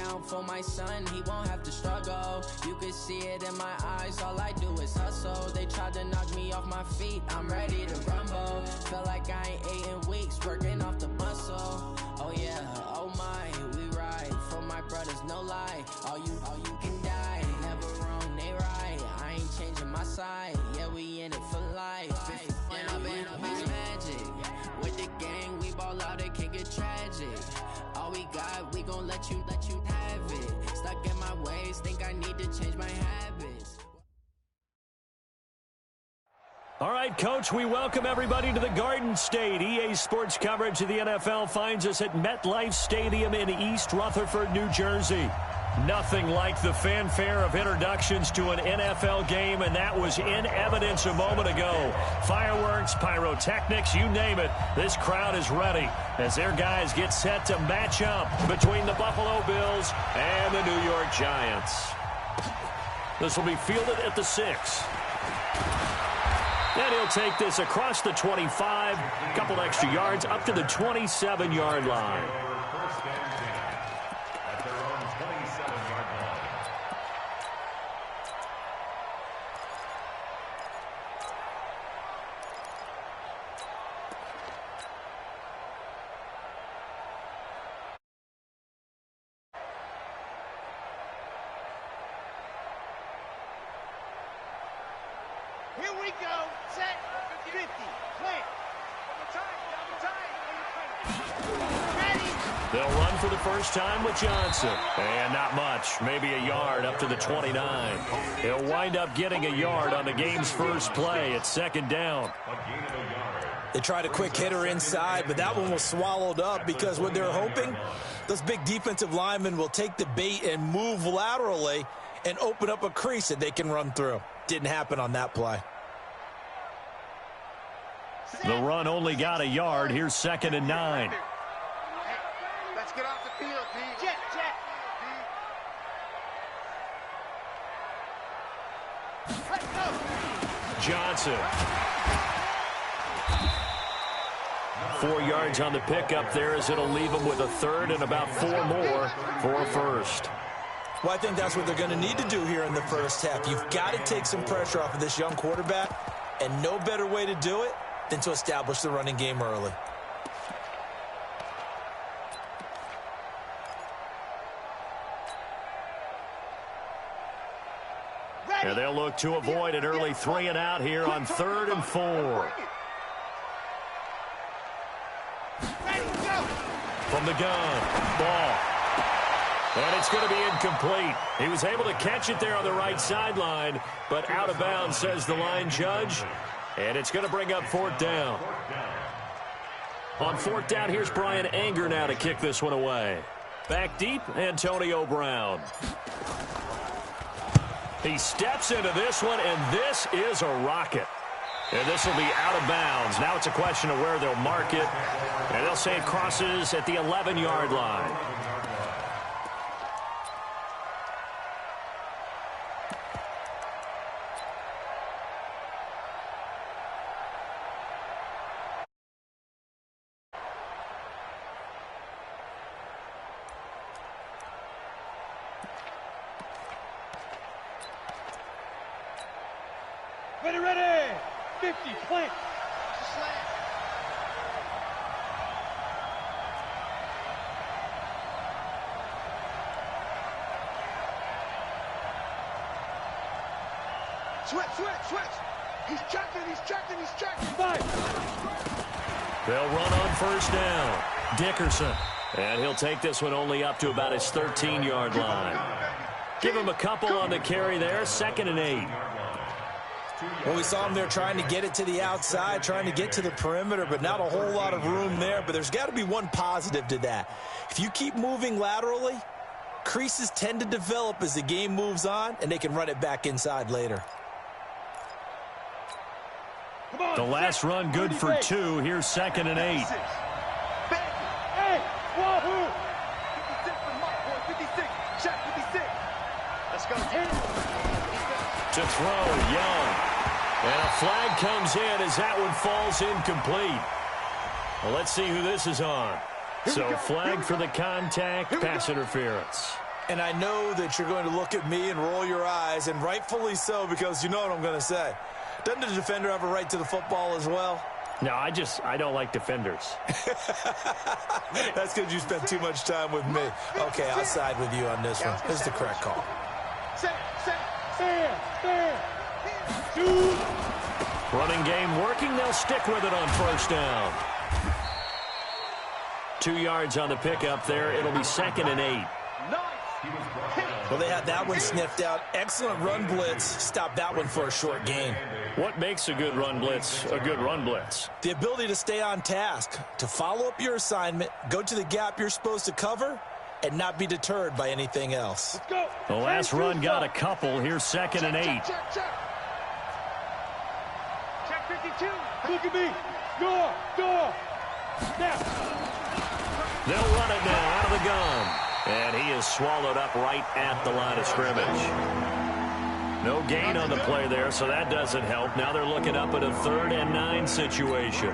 down for my son, he won't have to struggle. You can see it in my eyes, all I do is hustle. They tried to knock me off my feet, I'm ready to rumble. Feel like I ain't ate in weeks, working off the muscle. Oh yeah, oh my, we ride for my brothers, no lie. All you can die, never wrong, they right. I ain't changing my side, yeah, we in it for life. And I've been magic with the gang, we ball out, it can get tragic. All we got, we gon' let you have it. Stuck in my ways, think I need to change my habits. All right, Coach, we welcome everybody to the Garden State. EA Sports coverage of the NFL finds us at MetLife Stadium in East Rutherford, New Jersey. Nothing like the fanfare of introductions to an NFL game, and that was in evidence a moment ago. Fireworks, pyrotechnics, you name it. This crowd is ready as their guys get set to match up between the Buffalo Bills and the New York Giants. This will be fielded at the 6. And he'll take this across the 25, a couple extra yards, up to the 27-yard line. Here we go. Set. 50. Plant. Ready. They'll run for the first time with Johnson. And not much. Maybe a yard up to the 29. He'll wind up getting a yard on the game's first play at second down. They tried a quick hitter inside, but that one was swallowed up because what they're hoping, those big defensive linemen will take the bait and move laterally and open up a crease that they can run through. Didn't happen on that play. The run only got a yard. Here's 2nd and 9. Let's get off the field, D. Jet. Let's go. Johnson. 4 yards on the pickup there as it'll leave him with a third and about 4 more for a first. Well, I think that's what they're going to need to do here in the first half. You've got to take some pressure off of this young quarterback, and no better way to do it than to establish the running game early. And they'll look to avoid an early 3 and out here on 3rd and 4. From the gun, ball. And it's going to be incomplete. He was able to catch it there on the right sideline, but out of bounds, says the line judge. And it's going to bring up 4th down. On 4th down, here's Brian Anger now to kick this one away. Back deep, Antonio Brown. He steps into this one, and this is a rocket. And this will be out of bounds. Now it's a question of where they'll mark it. And they'll say it crosses at the 11-yard line. Ready. 50, plant. Switch. He's checking. 5. They'll run on 1st down. Dickerson. And he'll take this one only up to about his 13-yard line. Give him a couple on the carry there. 2nd and 8. Well, we saw him there trying to get it to the outside, trying to get to the perimeter, but not a whole lot of room there. But there's got to be one positive to that. If you keep moving laterally, creases tend to develop as the game moves on, and they can run it back inside later. The last run good for 2. Here's 2nd and 8. Hey, wahoo! 56, shot 56. Let's go. To throw, Young. And a flag comes in as that one falls incomplete. Well, let's see who this is on. So flag for the contact, pass interference. And I know that you're going to look at me and roll your eyes, and rightfully so, because you know what I'm going to say. Doesn't the defender have a right to the football as well? No, I don't like defenders. That's because you spent too much time with me. Okay, I'll side with you on this one. This is the correct call. Running game working. They'll stick with it on first down. 2 yards on the pickup there. It'll be 2nd and 8. Well, they had that one sniffed out. Excellent run blitz. Stop that one for a short gain. What makes a good run blitz a good run blitz? The ability to stay on task, to follow up your assignment, go to the gap you're supposed to cover, and not be deterred by anything else. The last run got a couple. Here's 2nd and 8. Check 52. Look at me. Go. Snap. They'll run it now out of the gun. And he is swallowed up right at the line of scrimmage. No gain on the play there, so that doesn't help. Now they're looking up at a 3rd and 9 situation.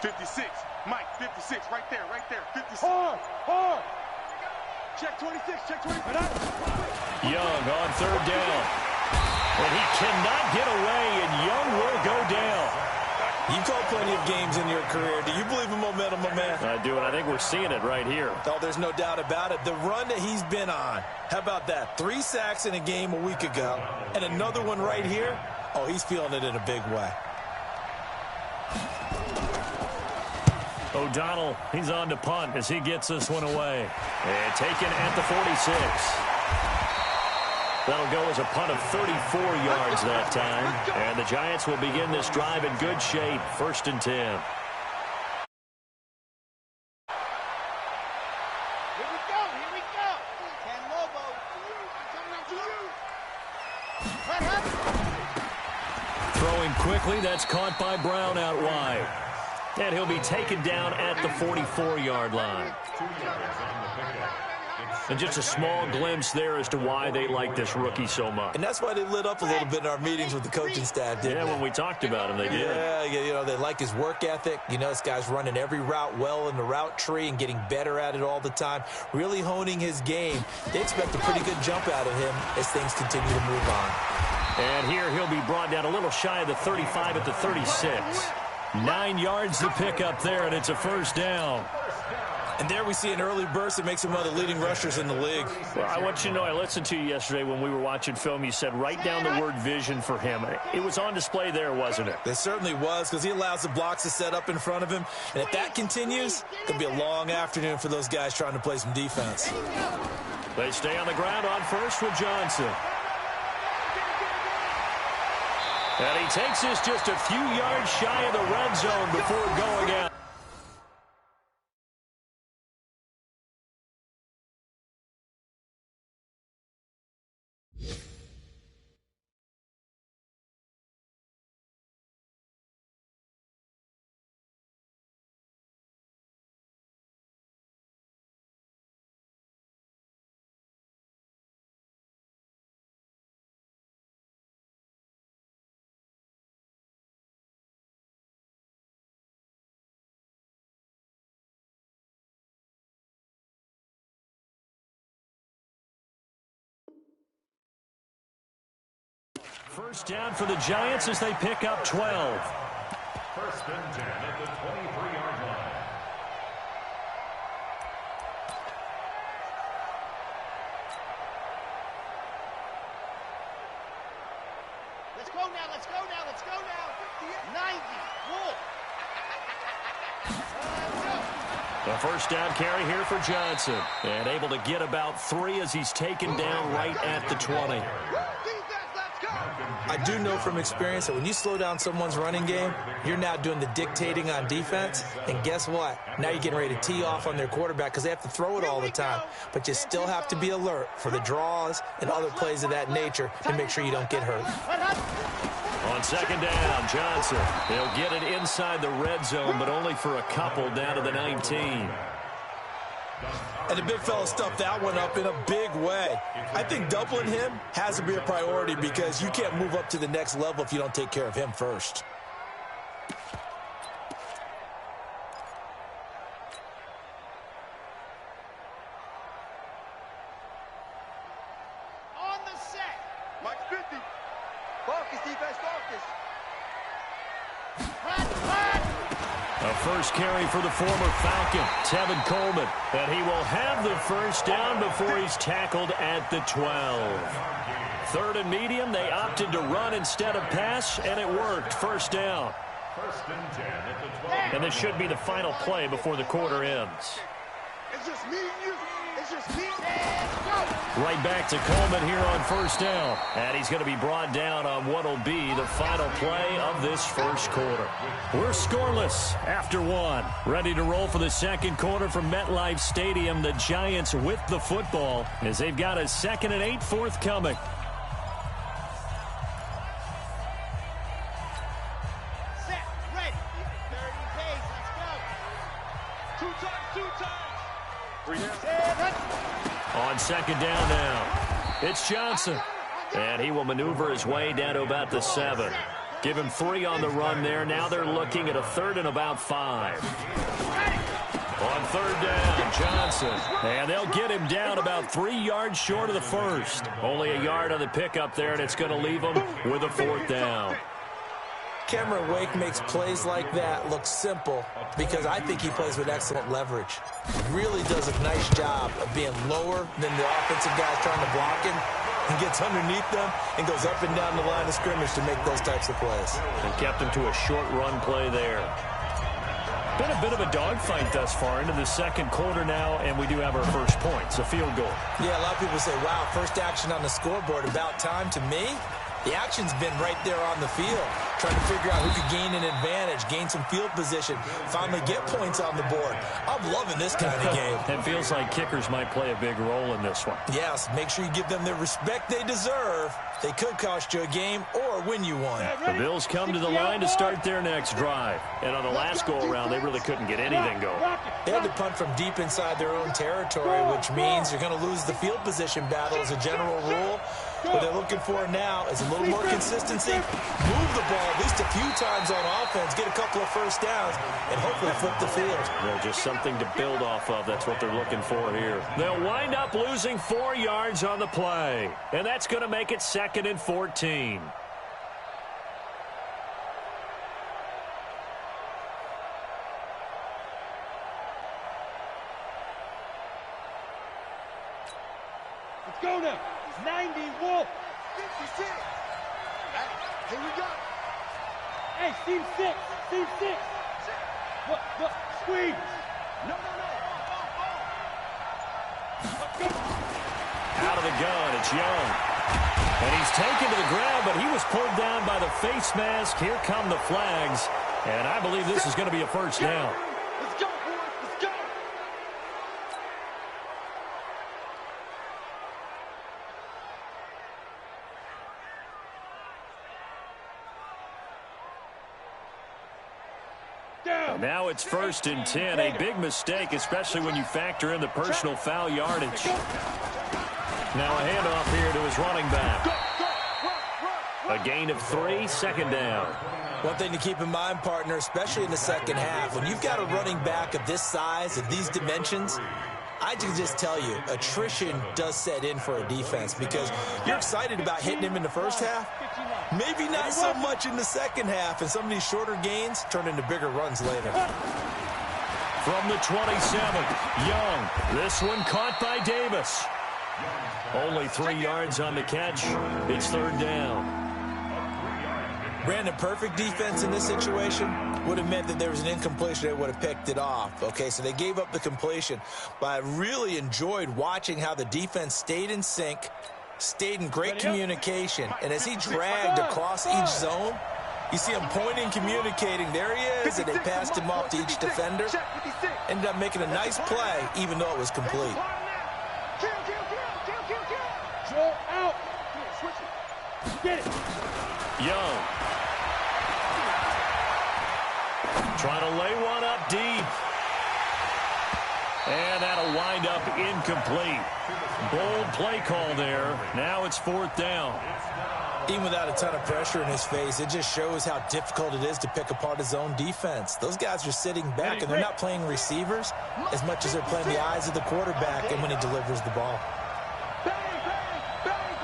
56. Mike, 56. Right there. 56. Hard. Check 26. Check 26. Young on 3rd down. And he cannot get away, and Young will go down. You've called plenty of games in your career. Do you believe in momentum, my man? I do, and I think we're seeing it right here. Oh, there's no doubt about it. The run that he's been on. How about that? 3 sacks in a game a week ago, and another one right here. Oh, he's feeling it in a big way. O'Donnell, he's on to punt as he gets this one away. And taken at the 46. That'll go as a punt of 34 yards that time. And the Giants will begin this drive in good shape. 1st and 10. Here we go. Ken Lobo. I'm coming up to you. Throwing quickly, that's caught by Brown out wide. And he'll be taken down at the 44-yard line. And just a small glimpse there as to why they like this rookie so much. And that's why they lit up a little bit in our meetings with the coaching staff, didn't they? Yeah, when we talked about him, they did. Yeah, you know, they like his work ethic. You know, this guy's running every route well in the route tree and getting better at it all the time, really honing his game. They expect a pretty good jump out of him as things continue to move on. And here he'll be brought down a little shy of the 35 at the 36. 9 yards to pick up there, and it's a 1st down. And there we see an early burst that makes him one of the leading rushers in the league. Well, I want you to know, I listened to you yesterday when we were watching film. You said write down the word vision for him. It was on display there, wasn't it? It certainly was, because he allows the blocks to set up in front of him. And if that continues, it'll be a long afternoon for those guys trying to play some defense. They stay on the ground on first with Johnson. And he takes this just a few yards shy of the red zone before going out. First down for the Giants as they pick up 12. 1st and 10 at the 23-yard line. Let's go now. 90. Wolf. The first down carry here for Johnson. And able to get about 3 as he's taken down right at the 20. I do know from experience that when you slow down someone's running game, you're now doing the dictating on defense. And guess what? Now you're getting ready to tee off on their quarterback because they have to throw it all the time. But you still have to be alert for the draws and other plays of that nature to make sure you don't get hurt. On 2nd down, Johnson. He'll get it inside the red zone, but only for a couple down to the 19. And the big fella stuffed that one up in a big way. I think doubling him has to be a priority because you can't move up to the next level if you don't take care of him first. On the set. Mike 50. Focus, defense, focus. A first carry for the former Falcon, Tevin Coleman. And he will have the first down before he's tackled at the 12. Third and medium, they opted to run instead of pass, and it worked. First down. First and 10 at the 12. And this should be the final play before the quarter ends. It's just me and you. It's just me and go. Right back to Coleman here on first down. And he's going to be brought down on what will be the final play of this first quarter. We're scoreless after one. Ready to roll for the second quarter from MetLife Stadium. The Giants with the football as they've got a 2nd and 8 forthcoming. Set, ready. 30 pace, let's go. Two times. On second down now, it's Johnson. And he will maneuver his way down to about the 7. Give him 3 on the run there. Now they're looking at a 3rd and about 5. On third down, Johnson. And they'll get him down about 3 yards short of the first. Only a yard on the pickup there, and it's going to leave him with a 4th down. Cameron Wake makes plays like that look simple because I think he plays with excellent leverage. He really does a nice job of being lower than the offensive guys trying to block him. He gets underneath them and goes up and down the line of scrimmage to make those types of plays. And kept him to a short run play there. Been a bit of a dogfight thus far into the second quarter now, and we do have our first points, a field goal. Yeah, a lot of people say, wow, first action on the scoreboard, about time. To me, the action's been right there on the field, trying to figure out who could gain an advantage, gain some field position, finally get points on the board. I'm loving this kind of game. It feels like kickers might play a big role in this one. Yes, make sure you give them the respect they deserve. They could cost you a game or win you one. The Bills come to the line to start their next drive. And on the last go-around, they really couldn't get anything going. They had to punt from deep inside their own territory, which means you're going to lose the field position battle as a general rule. What they're looking for now is a little more consistency, move the ball at least a few times on offense, get a couple of first downs, and hopefully flip the field. Well, just something to build off of. That's what they're looking for here. They'll wind up losing 4 yards on the play, and that's going to make it 2nd and 14. Let's go now. 90, Wolf. 56. Here we go. Hey, team 6. Team 6. What? Squeeze. No. Let's go. Out of the gun, it's Young. And he's taken to the ground, but he was pulled down by the face mask. Here come the flags. And I believe this is going to be a first down. Let's go, boys. Let's go. And now it's 1st and 10. A big mistake, especially when you factor in the personal foul yardage. Now a handoff here to his running back. A gain of 3, 2nd down. One thing to keep in mind, partner, especially in the second half, when you've got a running back of this size, of these dimensions, I can just tell you, attrition does set in for a defense because you're excited about hitting him in the first half. Maybe not so much in the second half, and some of these shorter gains turn into bigger runs later. From the 27, Young. This one caught by Davis. Only 3 yards on the catch. It's 3rd down. Brandon, perfect defense in this situation would have meant that there was an incompletion. They would have picked it off. Okay, so they gave up the completion. But I really enjoyed watching how the defense stayed in sync, stayed in great communication. And as he dragged across each zone, you see him pointing, communicating. There he is, and they passed him off to each defender. Ended up making a nice play, even though it was complete. Joe out. Get it. Young. Trying to lay one up deep. And that'll wind up incomplete. Bold play call there. Now it's 4th down. Even without a ton of pressure in his face, it just shows how difficult it is to pick apart his own defense. Those guys are sitting back, and they're not playing receivers as much as they're playing the eyes of the quarterback and when he delivers the ball. Bang, bang, bang,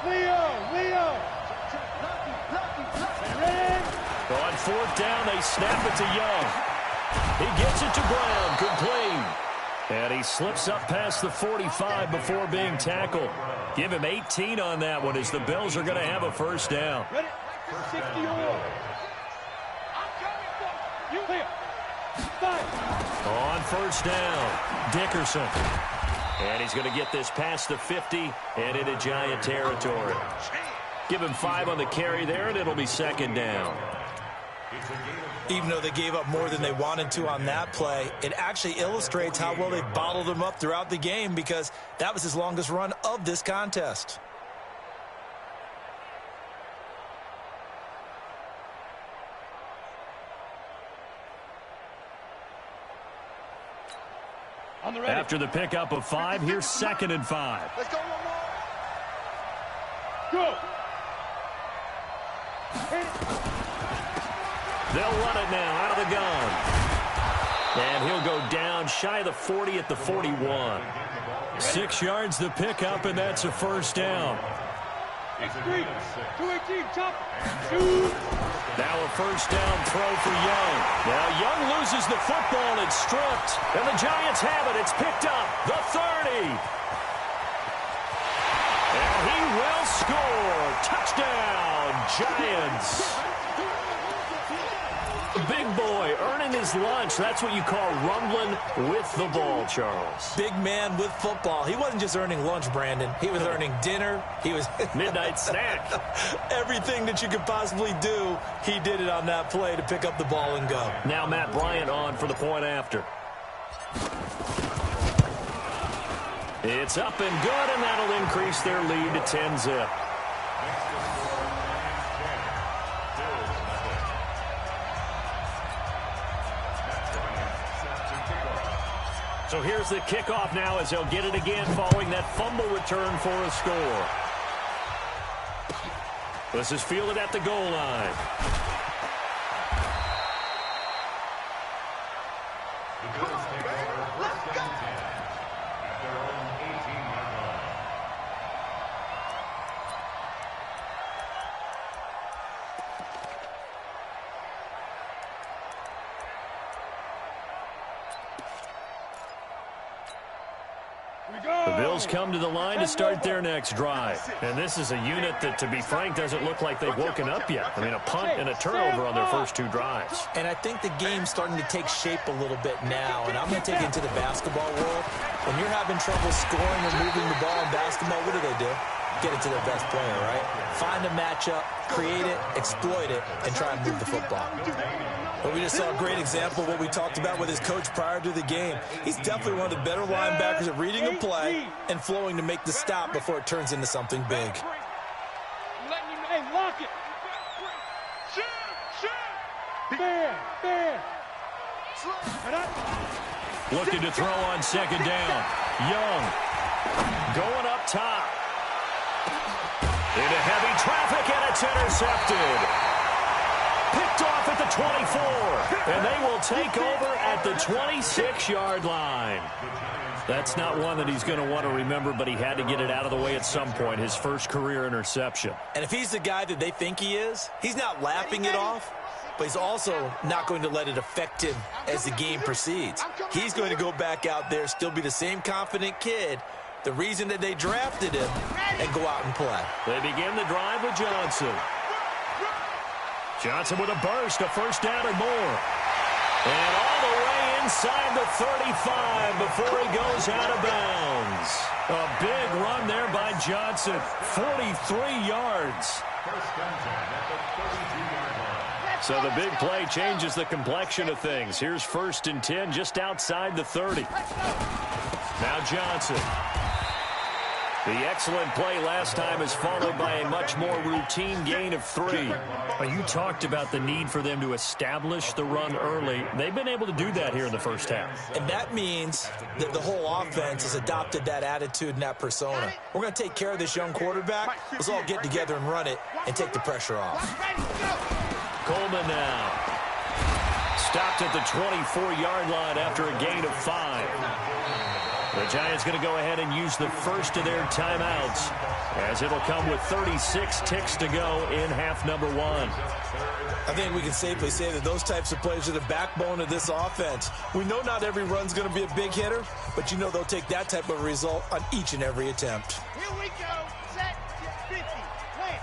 bang. Leo. On 4th down, they snap it to Young. He gets it to Brown, complete. And he slips up past the 45 before being tackled. Give him 18 on that one as the Bills are going to have a 1st down. Ready? 60 on. You here. On 1st down, Dickerson. And he's going to get this past the 50 and into Giant territory. Give him 5 on the carry there, and it'll be 2nd down. Even though they gave up more than they wanted to on that play, it actually illustrates how well they bottled him up throughout the game because that was his longest run of this contest. After the pickup of 5, here's 2nd and 5. Let's go one more. Go. They'll run it now out of the gun. And he'll go down shy of the 40 at the 41. 6 yards the pickup, and that's a 1st down. 3, 218, chop. Shoot. Now a 1st down throw for Young. Now Young loses the football. It's stripped. And the Giants have it. It's picked up. The 30. And he will score. Touchdown, Giants. Big boy earning his lunch. That's what you call rumbling with the ball, Charles. Big man with football. He wasn't just earning lunch, Brandon. He was earning dinner. He was midnight snack. Everything that you could possibly do, he did it on that play to pick up the ball and go. Now Matt Bryant on for the point after. It's up and good, and that'll increase their lead to 10-zip. So here's the kickoff now as they'll get it again following that fumble return for a score. This is fielded at the goal line. The Bills come to the line to start their next drive. And this is a unit that, to be frank, doesn't look like they've woken up yet. I mean, a punt and a turnover on their first 2 drives. And I think the game's starting to take shape a little bit now. And I'm going to take it into the basketball world. When you're having trouble scoring or moving the ball in basketball, what do? Get it to their best player, right? Find a matchup, create it, exploit it, and try and move the football. But we just saw a great example of what we talked about with his coach prior to the game. He's definitely one of the better linebackers at reading a play and flowing to make the stop before it turns into something big. Hey, lock it. Fair. Looking to throw on 2nd down. Young going up top. Into heavy traffic, and it's intercepted. Picked off at the 24, and they will take over at the 26-yard line. That's not one that he's going to want to remember, but he had to get it out of the way at some point, his first career interception. And if he's the guy that they think he is, he's not laughing it off, but he's also not going to let it affect him as the game proceeds. He's going to go back out there, still be the same confident kid, the reason that they drafted him, and go out and play. They begin the drive with Johnson. Johnson with a burst, a 1st down or more. And all the way inside the 35 before he goes out of bounds. A big run there by Johnson, 43 yards. So the big play changes the complexion of things. Here's 1st and 10 just outside the 30. Now Johnson. The excellent play last time is followed by a much more routine gain of 3. Well, you talked about the need for them to establish the run early. They've been able to do that here in the first half. And that means that the whole offense has adopted that attitude and that persona. We're going to take care of this young quarterback. Let's all get together and run it and take the pressure off. Coleman now. Stopped at the 24-yard line after a gain of 5. The Giants going to go ahead and use the first of their timeouts, as it'll come with 36 ticks to go in half number 1. I think we can safely say that those types of plays are the backbone of this offense. We know not every run's going to be a big hitter, but you know they'll take that type of result on each and every attempt. Here we go. Set. 50. Wait.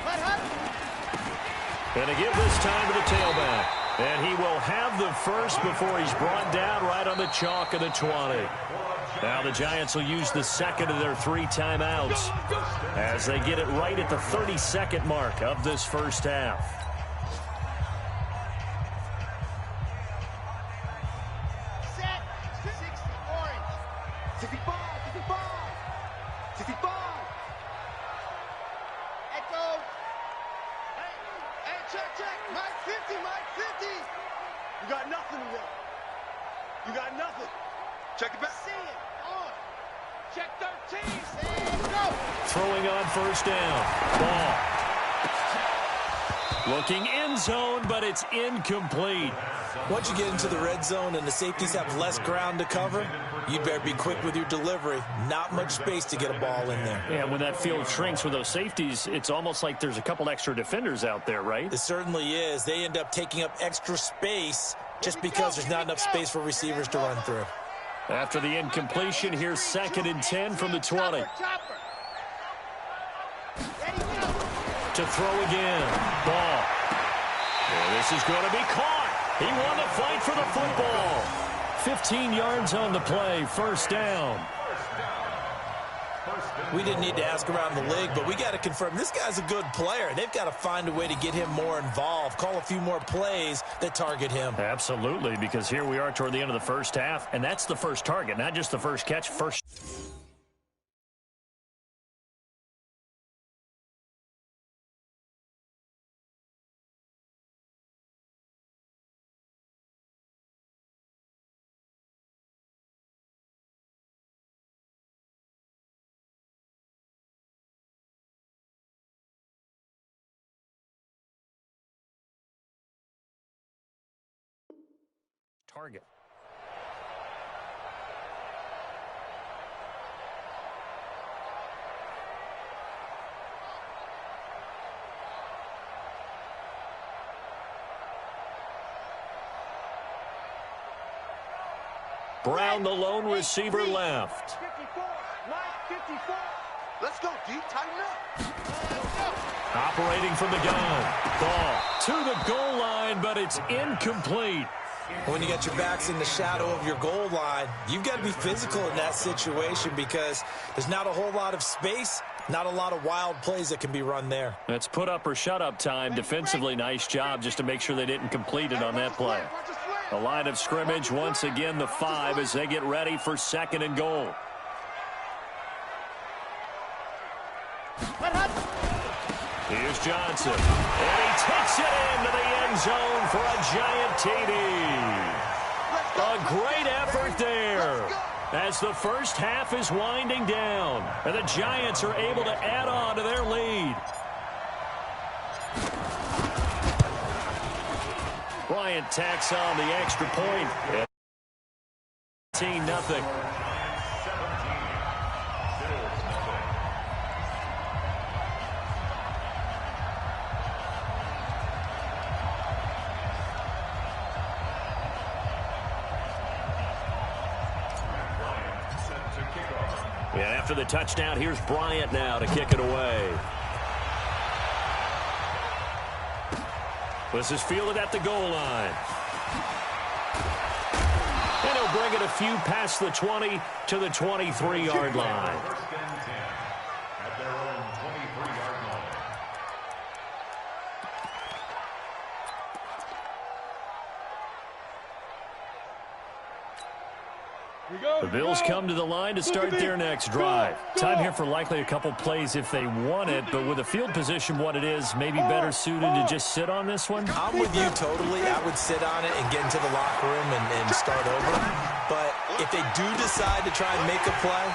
Let Hudson. And to give this time to the tailback. And he will have the first before he's brought down right on the chalk of the 20. Now the Giants will use the second of their 3 timeouts as they get it right at the 32nd mark of this first half. Set. 60 orange. 65, 65, 65. Echo. Hey, check. Mike 50, Mike 50. You got nothing today. You got nothing. Check it back. See it. On. Check 13. And go. Throwing on first down. Ball. Looking end zone, but it's incomplete. Once you get into the red zone and the safeties have less ground to cover, you'd better be quick with your delivery. Not much space to get a ball in there. Yeah, when that field shrinks with those safeties, it's almost like there's a couple extra defenders out there, right? It certainly is. They end up taking up extra space just because there's not enough space for receivers to run through. After the incompletion, here's 2nd and 10 from the 20. Chopper. Ready, go. To throw again. Ball. And this is going to be caught. He won the fight for the football. 15 yards on the play. First down. We didn't need to ask around the league, but we got to confirm this guy's a good player. They've got to find a way to get him more involved, call a few more plays that target him. Absolutely, because here we are toward the end of the first half, and that's the first target, not just the first catch, first. Target. Brown, the lone receiver, left. 54. Mike 54. Let's go, D. Tighten up. Operating from the gun. Ball to the goal line, but it's incomplete. When you got your backs in the shadow of your goal line, you've got to be physical in that situation because there's not a whole lot of space, not a lot of wild plays that can be run there. That's put up or shut up time. Defensively, nice job just to make sure they didn't complete it on that play. The line of scrimmage, once again, the 5 as they get ready for 2nd and goal. Here's Johnson. And he takes it into the end zone for a giant TD. A great effort there as the first half is winding down. And the Giants are able to add on to their lead. Bryant tacks on the extra point. 18-0. And after the touchdown, here's Bryant now to kick it away. This is fielded at the goal line. And he'll bring it a few past the 20 to the 23-yard line. At their own 23-yard line. The Bills come to the line to start their next drive. Time here for likely a couple plays if they want it, but with the field position what it is, maybe better suited to just sit on this one? I'm with you totally. I would sit on it and get into the locker room and start over. But if they do decide to try and make a play,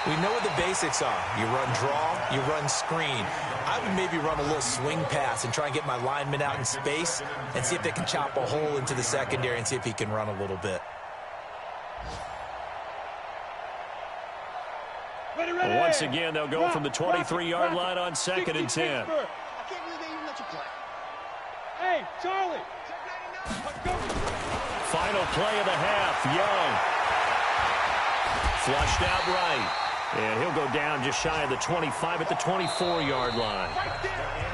we know what the basics are. You run draw, you run screen. I would maybe run a little swing pass and try and get my lineman out in space and see if they can chop a hole into the secondary and see if he can run a little bit. Well, once again, they'll go from the 23-yard line on 2nd and 10. I can't believe they even let you play. Hey, Charlie. Final play of the half. Young. Flushed out right. And he'll go down just shy of the 25 at the 24-yard line.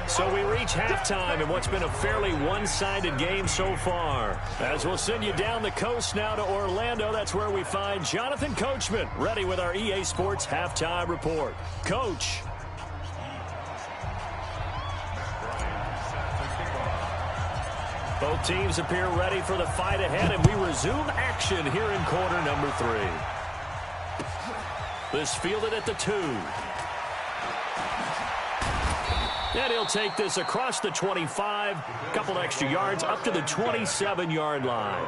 So we reach halftime in what's been a fairly one-sided game so far. As we'll send you down the coast now to Orlando, that's where we find Jonathan Coachman, ready with our EA Sports Halftime Report. Coach. Both teams appear ready for the fight ahead, and we resume action here in quarter number 3. This fielded at the 2. And he'll take this across the 25. A couple extra yards up to the 27-yard line.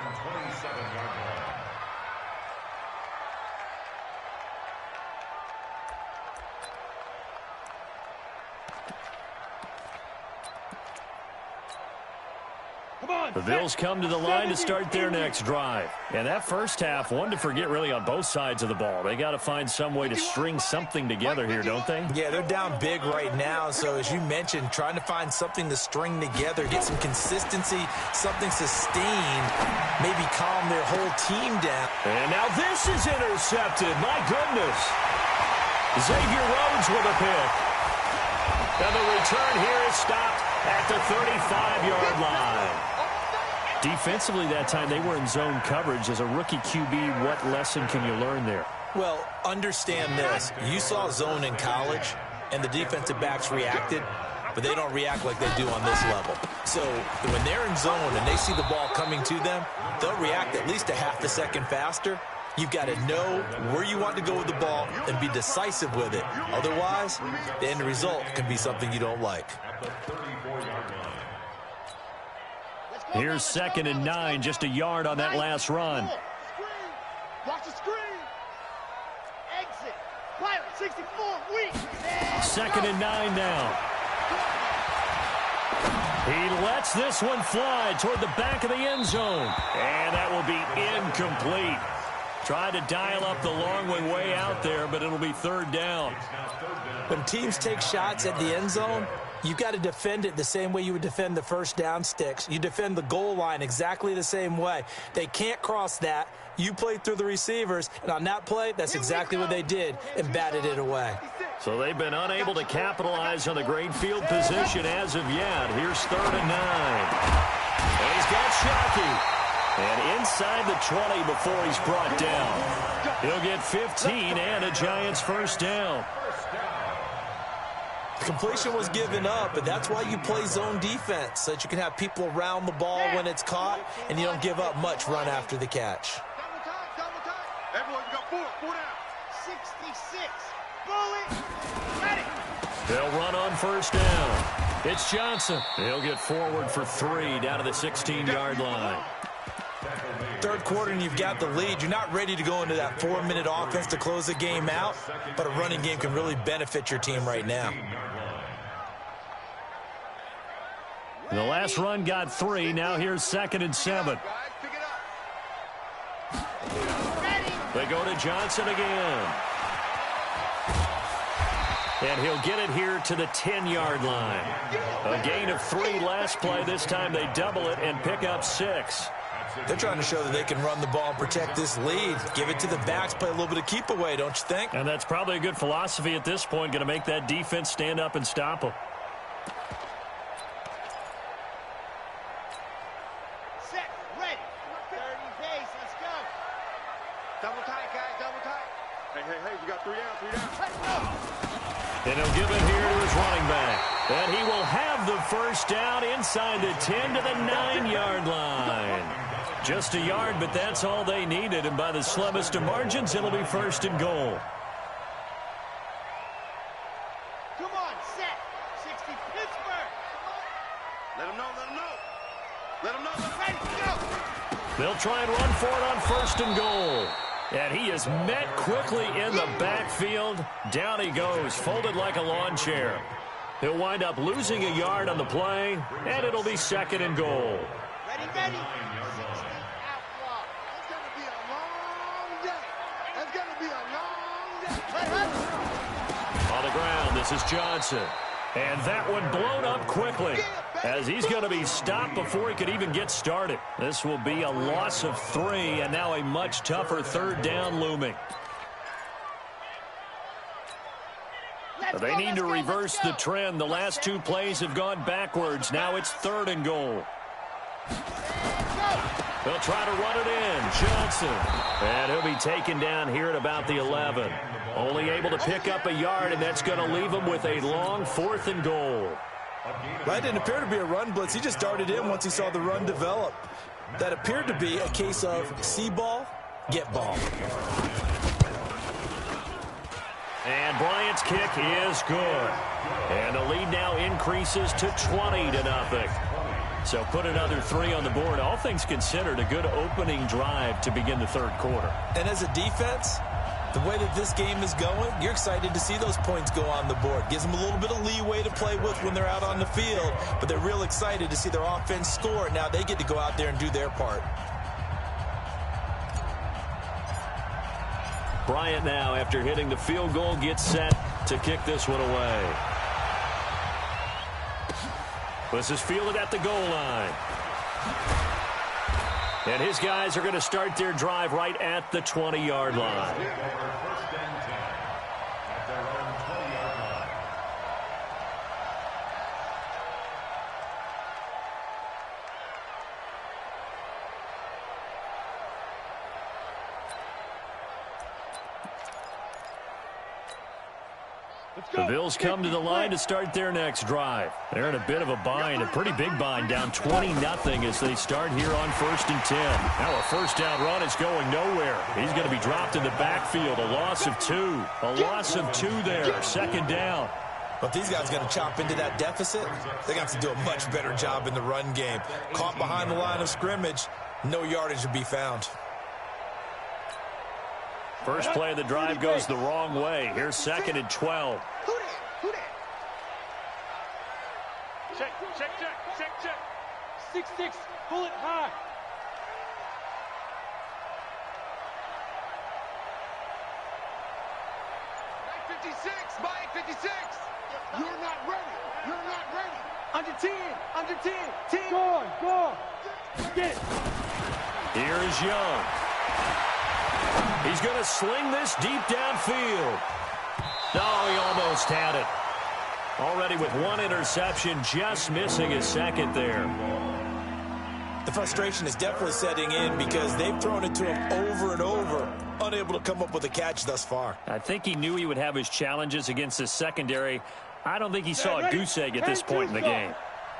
The Bills come to the line to start their next drive. And that first half, one to forget really on both sides of the ball. They got to find some way to string something together here, don't they? Yeah, they're down big right now. So as you mentioned, trying to find something to string together, get some consistency, something sustained, maybe calm their whole team down. And now this is intercepted. My goodness. Xavier Rhodes with a pick. And the return here is stopped at the 35-yard line. Defensively that time, they were in zone coverage. As a rookie QB, what lesson can you learn there? Well, understand this. You saw zone in college, and the defensive backs reacted, but they don't react like they do on this level. So when they're in zone and they see the ball coming to them, they'll react at least a half a second faster. You've got to know where you want to go with the ball and be decisive with it. Otherwise, the end result can be something you don't like. Here's 2nd and 9, just a yard on that last run. Watch the screen. Exit. Pilot 64. Weak. 2nd and 9 now. He lets this one fly toward the back of the end zone. And that will be incomplete. Tried to dial up the long way out there, but it'll be 3rd down. When teams take shots at the end zone, you've got to defend it the same way you would defend the first down sticks. You defend the goal line exactly the same way. They can't cross that. You play through the receivers, and on that play, that's exactly what they did and batted it away. So they've been unable to capitalize on the great field position as of yet. Here's 3rd and 9. And he's got Shockey. And inside the 20 before he's brought down. He'll get 15 and a Giants first down. Completion was given up, but that's why you play zone defense, so that you can have people around the ball when it's caught, and you don't give up much run after the catch. Double time. Everyone got 4 down. 66. Bullet. Ready. They'll run on first down. It's Johnson. He'll get forward for 3 down to the 16-yard line. 3rd quarter and you've got the lead. You're not ready to go into that 4-minute offense to close the game out, but a running game can really benefit your team right now. The last run got 3. Now here's 2nd and 7. They go to Johnson again. And he'll get it here to the 10-yard line. A gain of 3 last play. This time they double it and pick up 6. They're trying to show that they can run the ball and protect this lead. Give it to the backs, play a little bit of keep away, don't you think? And that's probably a good philosophy at this point. Going to make that defense stand up and stop them. Set. Ready. 30 days. Let's go. Double tight, guys. Double tight. Hey. We got 3 down. 3 down. Let's go. And he'll give it here to his running back. And he will have the first down inside the 10 to the 9-yard line. Just a yard, but that's all they needed. And by the slimmest of margins, it'll be 1st and goal. Come on, set. 60 Pittsburgh. Let them know, let them know. Let them know, ready, go. They'll try and run for it on 1st and goal. And he is met quickly in the backfield. Down he goes, folded like a lawn chair. He'll wind up losing a yard on the play, and it'll be 2nd and goal. Ready, ready. 60 outlaw. It's going to be a long day. It's going to be a long day. On the ground, this is Johnson. And that one blown up quickly as he's going to be stopped before he could even get started. This will be a loss of 3, and now a much tougher 3rd down looming. They need to reverse the trend. The last 2 plays have gone backwards. Now it's 3rd and goal. They'll try to run it in. Johnson. And he'll be taken down here at about the 11. Only able to pick up a yard, and that's going to leave him with a long 4th and goal. That didn't appear to be a run blitz. He just darted in once he saw the run develop. That appeared to be a case of see ball, get ball. And Bryant's kick is good. And the lead now increases to 20-0. So put another 3 on the board. All things considered, a good opening drive to begin the 3rd quarter. And as a defense, the way that this game is going, you're excited to see those points go on the board. Gives them a little bit of leeway to play with when they're out on the field, but they're real excited to see their offense score. Now they get to go out there and do their part. Bryant now, after hitting the field goal, gets set to kick this one away. This is fielded at the goal line. And his guys are going to start their drive right at the 20-yard line. The Bills come to the line to start their next drive. They're in a bit of a bind, a pretty big bind, down 20-0 as they start here on 1st and 10. Now a 1st down run is going nowhere. He's going to be dropped in the backfield. A loss of 2. A loss of 2 there. 2nd down. But these guys are going to chop into that deficit. They're going to have to do a much better job in the run game. Caught behind the line of scrimmage, no yardage to be found. First play of the drive goes the wrong way. Here's 2nd and 12. Who that? Check. 6-6, pull it high. By 56. You're not ready. Under 10. 10. Go on. Get it. Here's Young. He's going to sling this deep downfield. No, he almost had it. Already with 1 interception, just missing his 2nd there. The frustration is definitely setting in because they've thrown it to him over and over, unable to come up with a catch thus far. I think he knew he would have his challenges against the secondary. I don't think he saw a goose egg at this point in the game.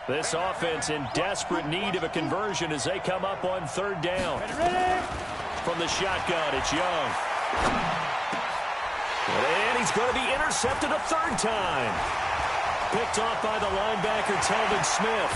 This offense in desperate need of a conversion as they come up on 3rd down. From the shotgun, it's Young. And he's going to be intercepted a 3rd time. Picked off by the linebacker, Telvin Smith.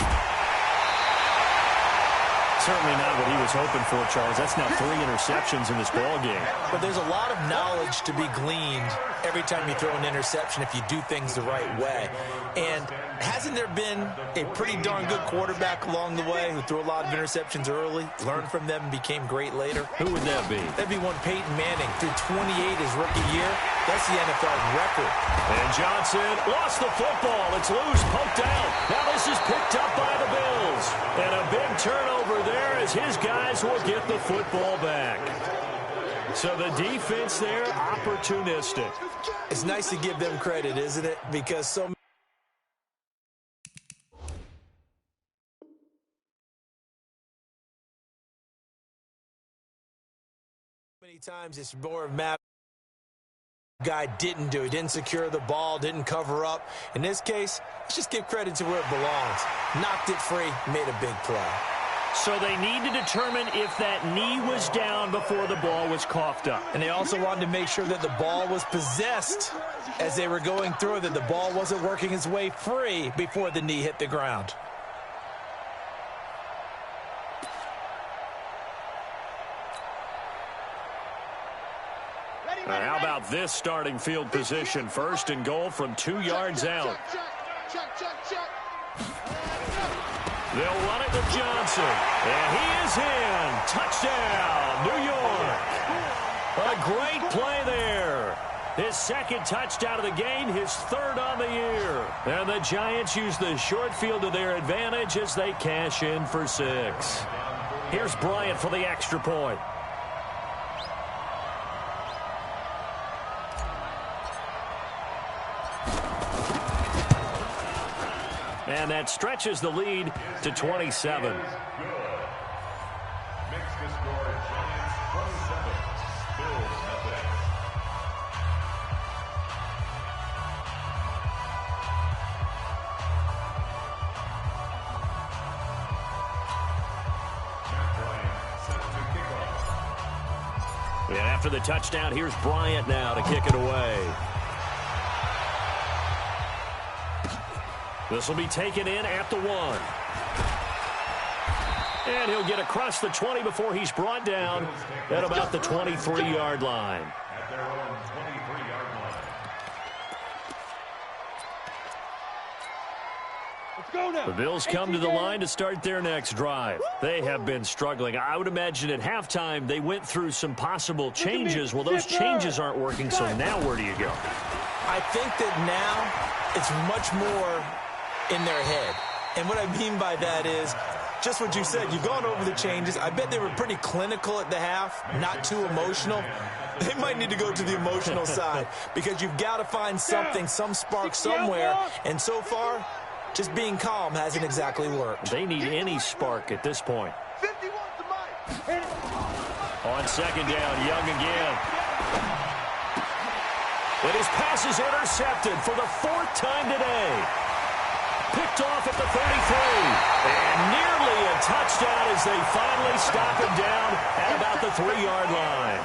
Certainly not what he was hoping for, Charles. That's now 3 interceptions in this ball game. But there's a lot of knowledge to be gleaned every time you throw an interception if you do things the right way. And hasn't there been a pretty darn good quarterback along the way who threw a lot of interceptions early, learned from them, and became great later? Who would that be? That'd be one Peyton Manning. Threw 28 his rookie year. That's the NFL record. And Johnson lost the football. It's loose, poked out. Now this is picked up by the Bills. And a big turnover there as his guys will get the football back. So the defense there, opportunistic. It's nice to give them credit, isn't it? Because so many times it's more of a matter guy didn't do. He didn't secure the ball, didn't cover up. In this case, let's just give credit to where it belongs. Knocked it free, made a big play. So they need to determine if that knee was down before the ball was coughed up. And they also wanted to make sure that the ball was possessed as they were going through it, that the ball wasn't working its way free before the knee hit the ground. How about this starting field position? First and goal from 2 yards out. They'll run it to Johnson. And he is in. Touchdown, New York. A great play there. His second touchdown of the game, his third on the year. And the Giants use the short field to their advantage as they cash in for 6. Here's Bryant for the extra point. And that stretches the lead to 27. Makes the score Giants 27, Bills nothing. Matt Bryant set to kick off. And after the touchdown, here's Bryant now to kick it away. This will be taken in at the 1. And he'll get across the 20 before he's brought down at about the 23-yard line. At their own 23-yard line. Let's go now. The Bills come to the line to start their next drive. They have been struggling. I would imagine at halftime they went through some possible changes. Well, those changes aren't working, so now where do you go? I think that now it's much more in their head. And what I mean by that is just what you said. You've gone over the changes. I bet they were pretty clinical at the half, not too emotional. They might need to go to the emotional side because you've got to find something, some spark somewhere. And so far, just being calm hasn't exactly worked. They need any spark at this point. On second down, Young again. But his pass is intercepted for the 4th time today. Picked off at the 33. And nearly a touchdown as they finally stop him down at about the 3-yard line.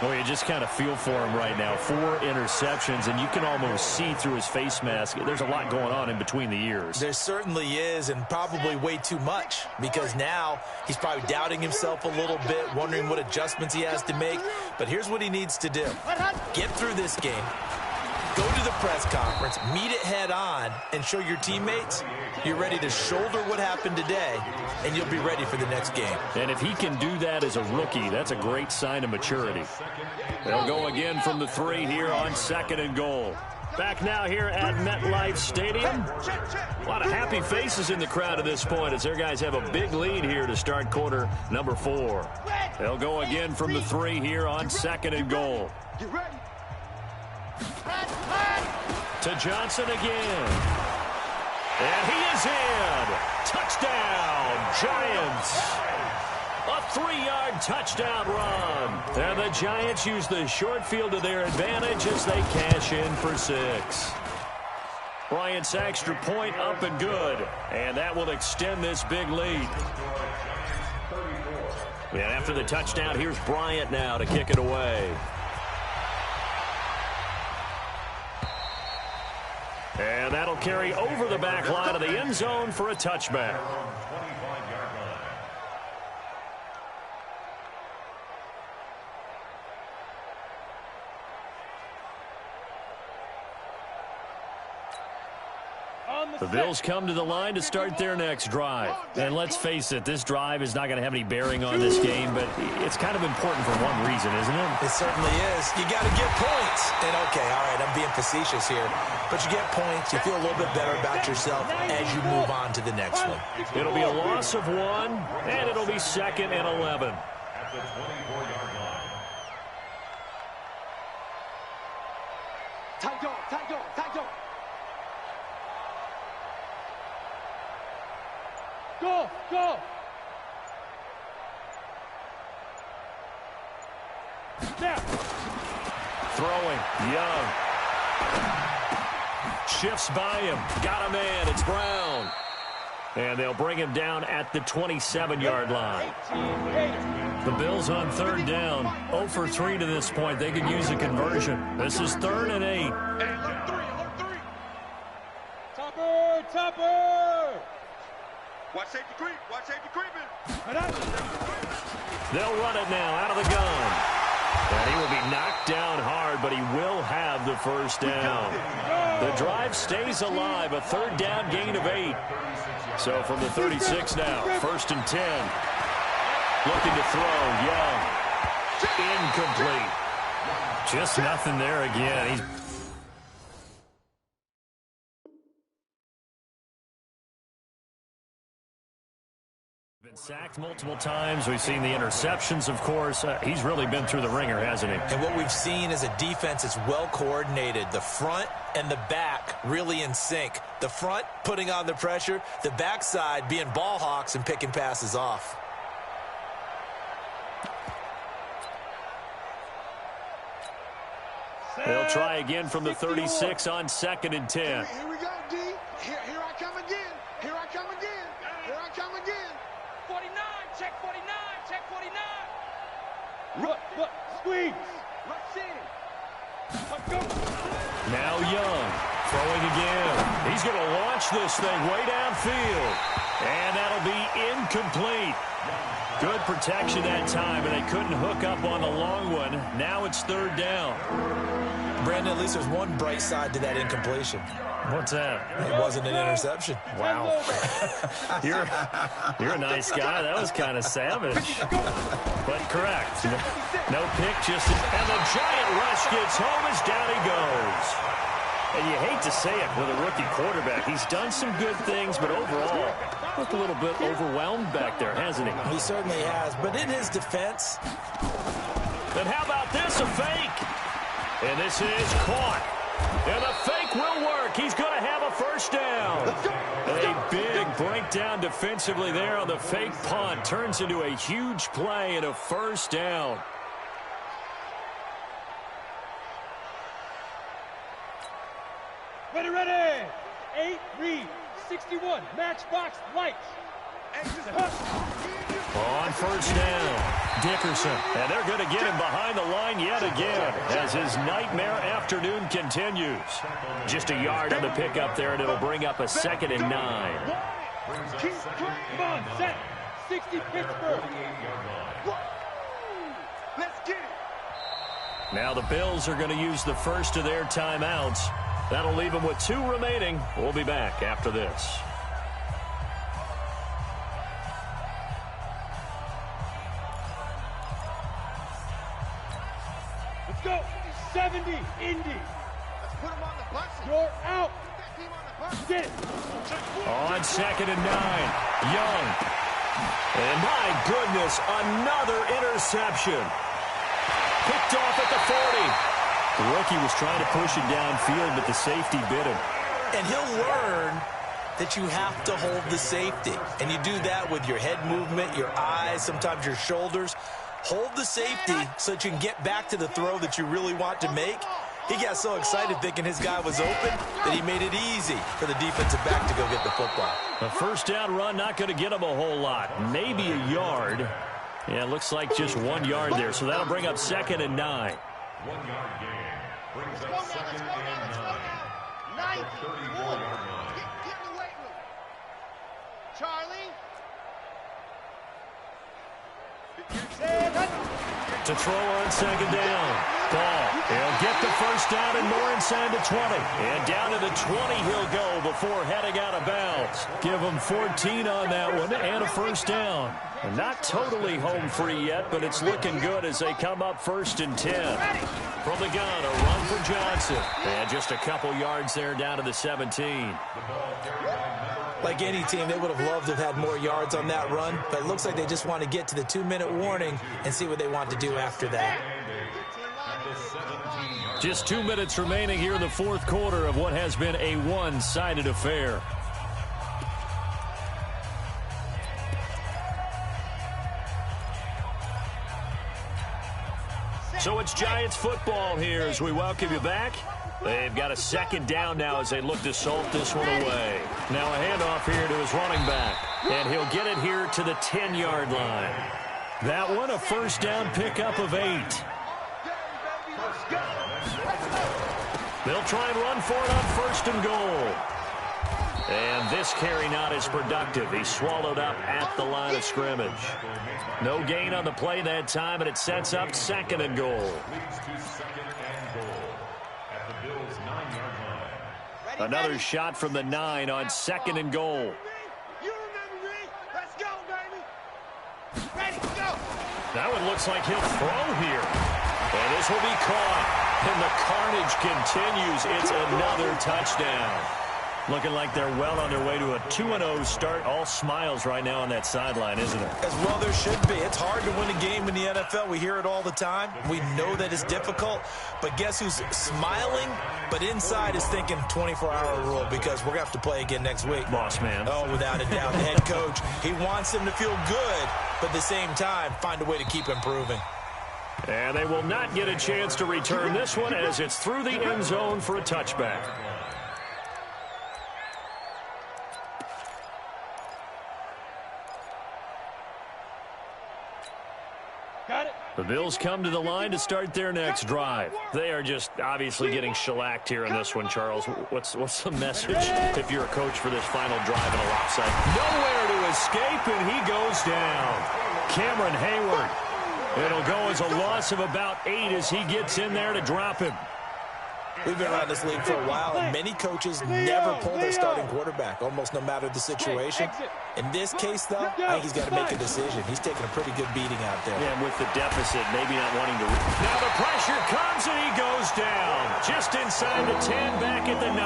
Well, you just kind of feel for him right now. 4 interceptions, and you can almost see through his face mask. There's a lot going on in between the ears. There certainly is, and probably way too much, because now he's probably doubting himself a little bit, wondering what adjustments he has to make. But here's what he needs to do. Get through this game. Go to the press conference, meet it head on, and show your teammates you're ready to shoulder what happened today, and you'll be ready for the next game. And if he can do that as a rookie, that's a great sign of maturity. They'll go again from the 3 here on 2nd and goal. Back now here at MetLife Stadium. A lot of happy faces in the crowd at this point as their guys have a big lead here to start quarter number 4. They'll go again from the 3 here on 2nd and goal. To Johnson again. And he is in. Touchdown, Giants. A 3-yard touchdown run. And the Giants use the short field to their advantage as they cash in for 6. Bryant's extra point up and good. And that will extend this big lead. And after the touchdown, here's Bryant now to kick it away. And that'll carry over the back line of the end zone for a touchback. The Bills come to the line to start their next drive. And let's face it, this drive is not going to have any bearing on this game, but it's kind of important for one reason, isn't it? It certainly is. You got to get points. And, okay, all right, I'm being facetious here. But you get points, you feel a little bit better about yourself as you move on to the next one. It'll be a loss of 1, and it'll be 2nd and 11. At the 24-yard line. Tight dog, tight dog, tight dog. Go, go. Now. Throwing, Young. Shifts by him. Got a man. It's Brown. And they'll bring him down at the 27-yard line. The Bills on third down. 0 for 3 to this point. They could use a conversion. This is 3rd and 8. Topper! Watch safety creep. Watch safety creeping. They'll run it now out of the gun. And he will be knocked down hard, but he will have the first down. The drive stays alive. A 3rd down gain of 8. So from the 36 now, 1st and 10. Looking to throw, Young. Incomplete. Just nothing there again. He's been sacked multiple times. We've seen the interceptions, of course. He's really been through the ringer, hasn't he? And what we've seen is a defense that's well coordinated. The front and the back really in sync. The front putting on the pressure, the backside being ball hawks and picking passes off. They'll try again from the 36 on 2nd and 10. Here we go, D. Here I come again. Here I come again. Here I come again. 49, check 49, check 49. Look, squeeze. Let's see. Now Young throwing again. He's going to launch this thing way downfield. And that'll be incomplete. Good protection that time, and they couldn't hook up on the long one. Now it's 3rd down. Brandon, at least there's one bright side to that incompletion. What's that? It wasn't an interception. Wow. You're a nice guy. That was kind of savage. But correct. No pick, just... And the giant rush gets home as down he goes. And you hate to say it with a rookie quarterback. He's done some good things, but overall, looked a little bit overwhelmed back there, hasn't he? He certainly has. But in his defense... And how about this? A fake. And this is caught. And the fake will work. He's going to have a first down. A big breakdown defensively there on the fake punt. Turns into a huge play and a first down. Ready. 8 read. 61. Matchbox lights. On first down, Dickerson. And they're going to get him behind the line yet again as his nightmare afternoon continues. Just a yard on the pickup there, and it'll bring up a 2nd and 9. Come on, set. 60 Pittsburgh. Let's get it. Now the Bills are going to use the first of their timeouts. That'll leave them with 2 remaining. We'll be back after this. Let's go. 70, Indy. Let's put him on the bus. You're out. Put that team on the bus. Get it. On 2nd and 9, Young. And my goodness, another interception. Picked off at the 40. The rookie was trying to push it downfield, but the safety bit him. And he'll learn that you have to hold the safety. And you do that with your head movement, your eyes, sometimes your shoulders. Hold the safety so that you can get back to the throw that you really want to make. He got so excited thinking his guy was open that he made it easy for the defensive back to go get the football. A first down run, not going to get him a whole lot. Maybe a yard. Yeah, it looks like just 1 yard there. So that'll bring up 2nd and 9. 1 yard gain. Brings up 2nd and 9. 34-yard line. Get in the weight room. Charlie. To throw on 2nd down. Ball. He'll get the first down and more inside the 20. And down to the 20 he'll go before heading out of bounds. Give him 14 on that one and a first down. And not totally home free yet, but it's looking good as they come up 1st and 10. From the gun, a run for Johnson. And just a couple yards there down to the 17. Like any team, they would have loved to have had more yards on that run, but it looks like they just want to get to the 2-minute warning and see what they want to do after that. Just 2 minutes remaining here in the 4th quarter of what has been a one-sided affair. So it's Giants football here as we welcome you back. They've got a second down now as they look to salt this one away. Now a handoff here to his running back. And he'll get it here to the 10-yard line. That one a first down pickup of 8. They'll try and run for it on first and goal. And this carry not as productive. He's swallowed up at the line of scrimmage. No gain on the play that time, and it sets up second and goal. Another shot from the 9 on second and goal. That one looks like he'll throw here. And this will be caught. And the carnage continues. It's another touchdown. Looking like they're well on their way to a 2-0 start. All smiles right now on that sideline, isn't it? As well there should be. It's hard to win a game in the NFL. We hear it all the time. We know that it's difficult. But guess who's smiling? But inside is thinking 24-hour rule because we're going to have to play again next week. Boss man. Oh, without a doubt. The head coach, he wants them to feel good, but at the same time, find a way to keep improving. And they will not get a chance to return this one as it's through the end zone for a touchback. The Bills come to the line to start their next drive. They are just obviously getting shellacked here in this one, Charles. What's the message if you're a coach for this final drive in a lopside? Nowhere to escape, and he goes down. Cameron Hayward. It'll go as a loss of about 8 as he gets in there to drop him. We've been around this league for a while, and many coaches never pull their starting quarterback, almost no matter the situation. In this case, though, I think he's got to make a decision. He's taking a pretty good beating out there. Yeah, and with the deficit, maybe not wanting to... Now the pressure comes, and he goes down. Just inside the 10, back at the 9.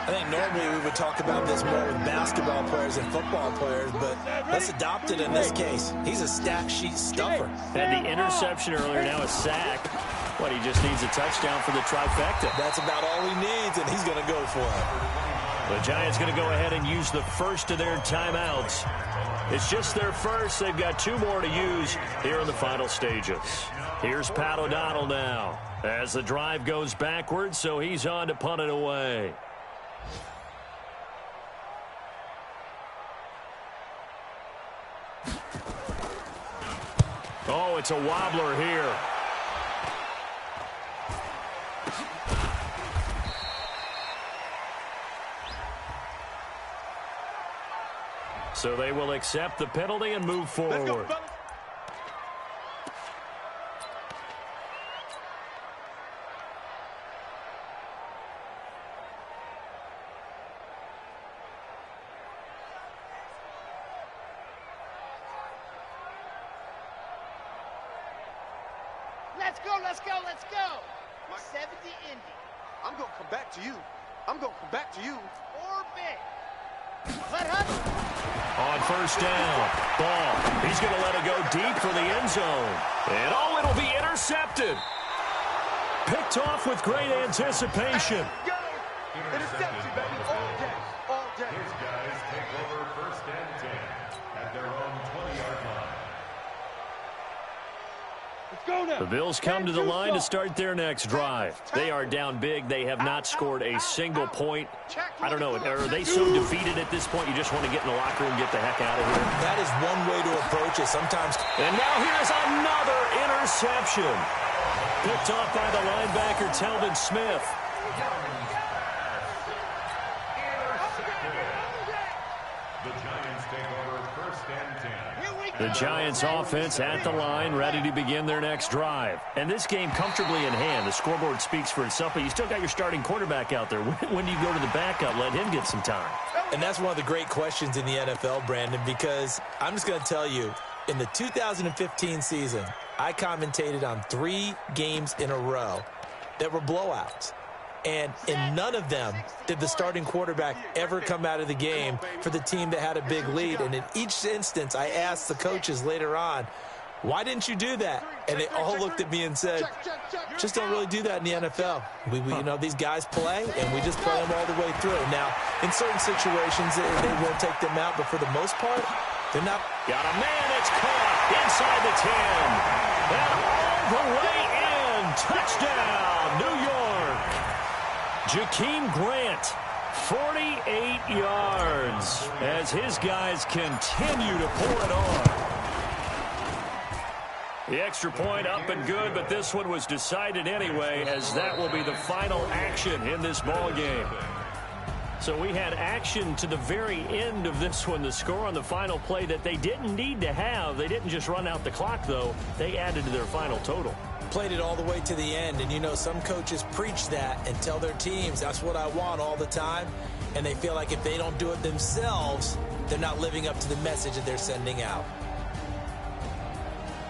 I think normally we would talk about this more with basketball players and football players, but let's adopt it in this case. He's a stat sheet stuffer. Had the interception earlier, now a sack. But he just needs a touchdown for the trifecta. That's about all he needs, and he's going to go for it. The Giants going to go ahead and use the first of their timeouts. It's just their first. They've got 2 more to use here in the final stages. Here's Pat O'Donnell now as the drive goes backwards, so he's on to punt it away. Oh, it's a wobbler here. So they will accept the penalty and move forward. Let's go, let's go, let's go. 70 Indy. I'm going to come back to you. I'm going to come back to you. Orbit. Let On first down, ball. He's going to let it go deep for the end zone. And oh, it'll be intercepted. Picked off with great anticipation. Go. Interception, baby. All day. All day. His guys take over first and 10 at their own 20-yard line. The Bills come to the line to start their next drive. They are down big. They have not scored a single point. I don't know. Are they so defeated at this point you just want to get in the locker room and get the heck out of here? That is one way to approach it. Sometimes. And now here's another interception. Picked off by the linebacker, Telvin Smith. The Giants take over first and 10. The Giants offense at the line, ready to begin their next drive. And this game comfortably in hand. The scoreboard speaks for itself, but you still got your starting quarterback out there. When do you go to the backup? Let him get some time. And that's one of the great questions in the NFL, Brandon, because I'm just going to tell you, in the 2015 season, I commentated on 3 games in a row that were blowouts. And in none of them did the starting quarterback ever come out of the game for the team that had a big lead. And in each instance, I asked the coaches later on, why didn't you do that? And they all looked at me and said, just don't really do that in the NFL. We you know, these guys play, and we just play them all the way through. Now, in certain situations, they won't take them out, but for the most part, they're not. Got a man that's caught inside the 10. And all the way in. Touchdown, New York. Jakeem Grant, 48 yards as his guys continue to pour it on. The extra point up and good, but this one was decided anyway, as that will be the final action in this ball game. So we had action to the very end of this one. The score on the final play that they didn't need to have. They didn't just run out the clock, though. They added to their final total. Played it all the way to the end, and you know some coaches preach that and tell their teams that's what I want all the time, and they feel like if they don't do it themselves, they're not living up to the message that they're sending out.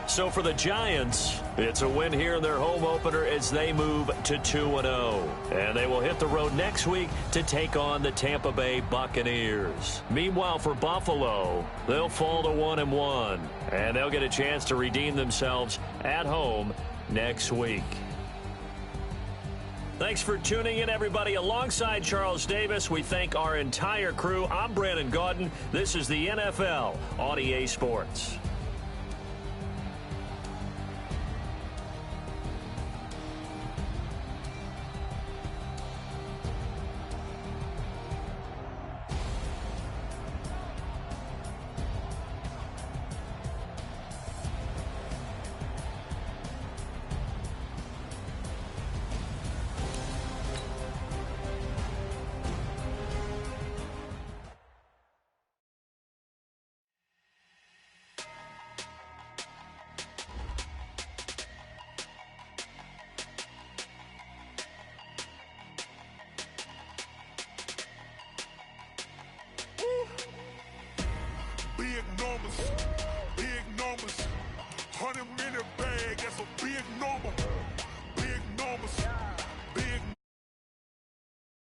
So for the Giants, it's a win here in their home opener as they move to 2-0. And they will hit the road next week to take on the Tampa Bay Buccaneers. Meanwhile, for Buffalo, they'll fall to 1-1. And they'll get a chance to redeem themselves at home next week. Thanks for tuning in, everybody. Alongside Charles Davis, we thank our entire crew. I'm Brandon Gaudin. This is the NFL on EA Sports.